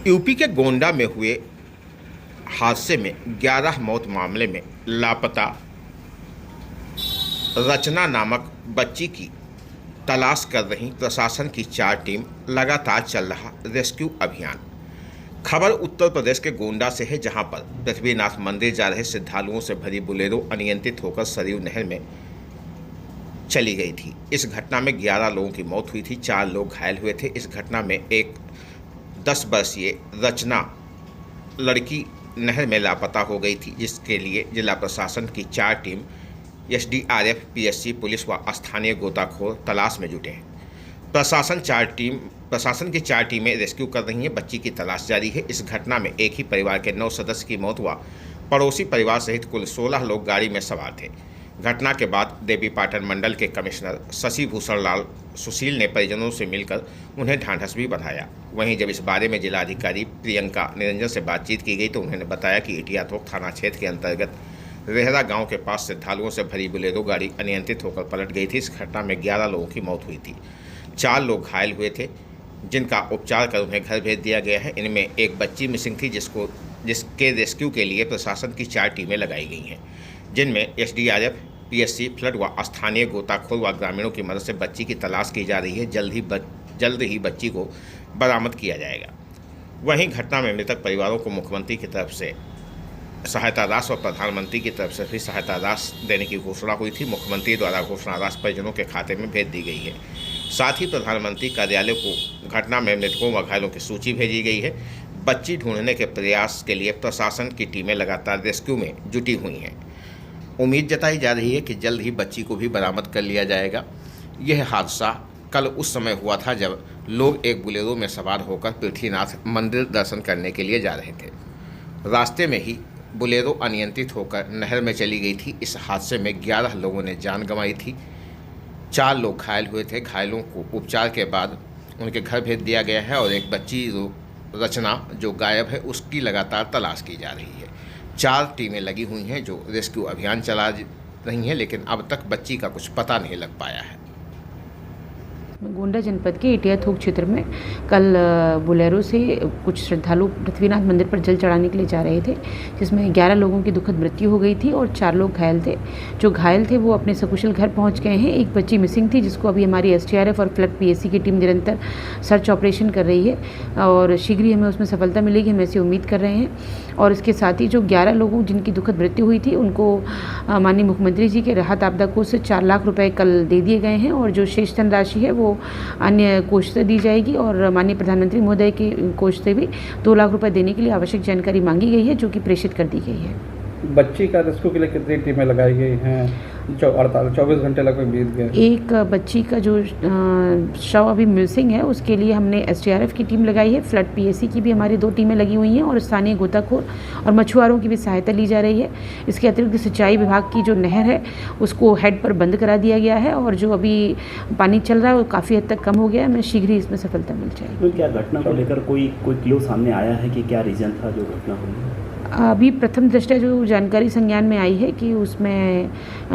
UP के गोंडा में हुए हादसे में 11 मौत मामले में लापता रचना नामक बच्ची की तलाश कर रही प्रशासन की 4 टीम लगातार चल रहा रेस्क्यू अभियान। खबर उत्तर प्रदेश के गोंडा से है, जहां पर पृथ्वीनाथ मंदिर जा रहे श्रद्धालुओं से भरी बुलेरो अनियंत्रित होकर सरयू नहर में चली गई थी। इस घटना में 11 लोगों की मौत हुई थी, 4 लोग घायल हुए थे। इस घटना में एक 10 वर्षीय रचना लड़की नहर में लापता हो गई थी, जिसके लिए जिला प्रशासन की 4 टीम एसडीआरएफ, पीएससी, पुलिस व स्थानीय गोताखोर तलाश में जुटे हैं। प्रशासन की 4 टीमें रेस्क्यू कर रही हैं। बच्ची की तलाश जारी है। इस घटना में एक ही परिवार के 9 सदस्य की मौत व पड़ोसी परिवार सहित कुल 16 लोग गाड़ी में सवार थे। घटना के बाद देवीपाटन मंडल के कमिश्नर शशि भूषण लाल सुशील ने परिजनों से मिलकर उन्हें ढांढस भी बंधाया। वहीं जब इस बारे में जिलाधिकारी प्रियंका निरंजन से बातचीत की गई तो उन्होंने बताया कि इटिया थोक थाना क्षेत्र के अंतर्गत रेहरा गांव के पास श्रद्धालुओं से भरी बुलेरो गाड़ी अनियंत्रित होकर पलट गई थी। इस घटना में 11 लोगों की मौत हुई थी, 4 लोग घायल हुए थे, जिनका उपचार कर उन्हें घर भेज दिया गया है। इनमें एक बच्ची मिसिंग थी, जिसके रेस्क्यू के लिए प्रशासन की 4 टीमें लगाई गई हैं, जिनमें एसडीआरएफ, पीएससी, फ्लड व स्थानीय गोताखोर व ग्रामीणों की मदद से बच्ची की तलाश की जा रही है। जल्द ही बच्ची को बरामद किया जाएगा। वहीं घटना में मृतक परिवारों को मुख्यमंत्री की तरफ से सहायता राशि और प्रधानमंत्री की तरफ से भी सहायता राशि देने की घोषणा हुई थी। मुख्यमंत्री द्वारा घोषणा राशि परिजनों के खाते में भेज दी गई है। साथ ही प्रधानमंत्री कार्यालय को घटना में मृतकों व घायलों की सूची भेजी गई है। बच्ची ढूंढने के प्रयास के लिए प्रशासन की टीमें लगातार रेस्क्यू में जुटी हुई हैं। उम्मीद जताई जा रही है कि जल्द ही बच्ची को भी बरामद कर लिया जाएगा। यह हादसा कल उस समय हुआ था जब लोग एक बुलेरो में सवार होकर पृथ्वीनाथ मंदिर दर्शन करने के लिए जा रहे थे। रास्ते में ही बुलेरो अनियंत्रित होकर नहर में चली गई थी। इस हादसे में 11 लोगों ने जान गंवाई थी, 4 लोग घायल हुए थे। घायलों को उपचार के बाद उनके घर भेज दिया गया है और एक बच्ची रचना जो गायब है उसकी लगातार तलाश की जा रही है। 4 टीमें लगी हुई हैं जो रेस्क्यू अभियान चला रही हैं, लेकिन अब तक बच्ची का कुछ पता नहीं लग पाया है। गोंडा जनपद के इटिया थोक क्षेत्र में कल बोलेरो से कुछ श्रद्धालु पृथ्वीनाथ मंदिर पर जल चढ़ाने के लिए जा रहे थे, जिसमें 11 लोगों की दुखद मृत्यु हो गई थी और 4 लोग घायल थे। जो घायल थे वो अपने सकुशल घर पहुंच गए हैं। एक बच्ची मिसिंग थी, जिसको अभी हमारी एसडीआरएफ और फ्लड पीएससी की टीम निरंतर सर्च ऑपरेशन कर रही है और शीघ्र ही हमें उसमें सफलता मिलेगी, हम ऐसी उम्मीद कर रहे हैं। और इसके साथ ही जो 11 लोगों जिनकी दुखद मृत्यु हुई थी उनको माननीय मुख्यमंत्री जी के राहत आपदा कोष से 4 लाख रुपये कल दे दिए गए हैं और जो शेष धनराशि है वो अन्य कोष से दी जाएगी और माननीय प्रधानमंत्री महोदय के कोष से भी 2 लाख रुपए देने के लिए आवश्यक जानकारी मांगी गई है, जो कि प्रेषित कर दी गई है। बच्ची का रेस्क्यू के लिए कितनी टीमें लगाई गई हैं? 24 घंटे लगभग बीत गए। एक बच्ची का जो शव अभी मिसिंग है उसके लिए हमने एसडीआरएफ की टीम लगाई है, फ्लड पीएससी की भी हमारी 2 टीमें लगी हुई हैं और स्थानीय गोताखोर और मछुआरों की भी सहायता ली जा रही है। इसके अतिरिक्त सिंचाई विभाग की जो नहर है उसको हेड पर बंद करा दिया गया है और जो अभी पानी चल रहा है वो काफ़ी हद तक कम हो गया है। हमें शीघ्र ही इसमें सफलता मिल जाएगी। तो क्या घटना को लेकर कोई क्लू सामने आया है कि क्या रीजन था जो घटना हुई? अभी प्रथम दृष्टया जो जानकारी संज्ञान में आई है कि उसमें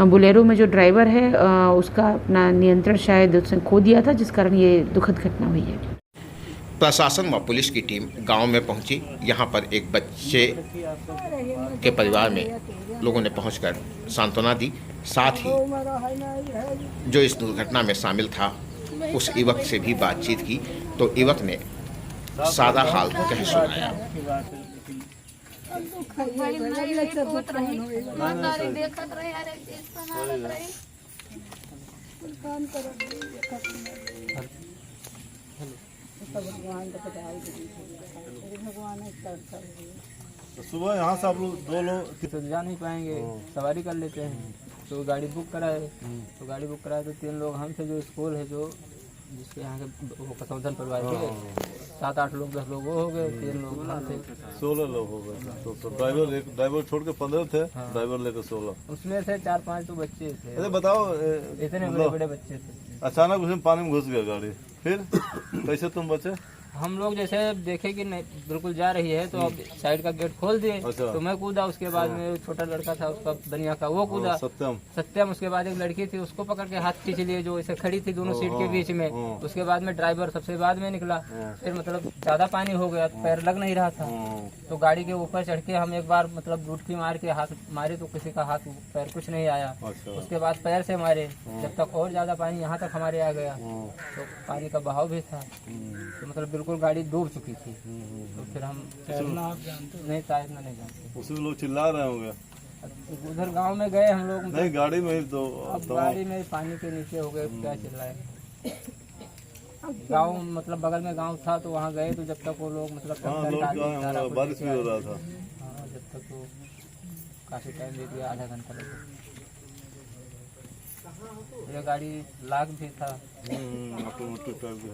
बुलेरो में जो ड्राइवर है उसका अपना नियंत्रण शायद उसने खो दिया था, जिस कारण ये दुखद घटना हुई है। प्रशासन व पुलिस की टीम गांव में पहुंची। यहां पर एक बच्चे के परिवार में लोगों ने पहुंचकर सांत्वना दी। साथ ही जो इस दुर्घटना में शामिल था उस युवक से भी बातचीत की तो युवक ने सादा हाल कह सुनाया। तो सुबह यहाँ से आप लोग 2 लोग तो जा नहीं पाएंगे, सवारी कर लेते हैं। तो गाड़ी बुक कराए तो 3 लोग हम थे, जो स्कूल है जो जिसके यहाँ के कसौधन परिवार के 7-8 लोग 10 लोग वो हो गए, 3 लोग हम थे, 16 लोग हो गए। तो ड्राइवर छोड़ के 15 थे। हाँ। ड्राइवर लेकर 16। उसमें से 4-5 तो बच्चे थे। अरे बताओ, इतने बड़े बच्चे थे। अचानक उसमें पानी में घुस गया गाड़ी, फिर कैसे तुम बचे? हम लोग जैसे देखे कि नहीं बिल्कुल जा रही है तो अब साइड का गेट खोल दिए। अच्छा। तो मैं कूदा, उसके बाद में छोटा लड़का था उसका बनिया का वो कूदा। सत्यम उसके बाद एक लड़की थी उसको पकड़ के हाथ खींच लिए जो ऐसे खड़ी थी दोनों सीट के बीच में। उसके बाद में ड्राइवर सबसे बाद में निकला। फिर मतलब ज्यादा पानी हो गया तो पैर लग नहीं रहा था, तो गाड़ी के ऊपर चढ़ के हम एक बार मतलब डुबकी मार के हाथ मारे तो किसी का हाथ पैर कुछ नहीं आया। उसके बाद पैर से मारे जब तक और ज्यादा पानी यहाँ तक हमारे आ गया, तो पानी का बहाव भी था, तो मतलब बिल्कुल गाड़ी डूब चुकी थी। तो फिर हम तैरना आप जानते नहीं, तैरना नहीं जानते। उसमें लोग चिल्ला रहे होंगे। उधर गांव में गए हम लोग, नहीं गाड़ी में ही तो अब गाड़ी में पानी के नीचे हो गए, क्या चिल्लाए। गांव मतलब बगल में गांव था तो वहाँ गए, तो जब तक वो लोग मतलब बारिश भी हो रहा था। हाँ, जब तक तो काफी टाइम दे दिया, आधा घंटा लगा। ये गाड़ी लाख भी था। ऑटोमेटिक टाइप है।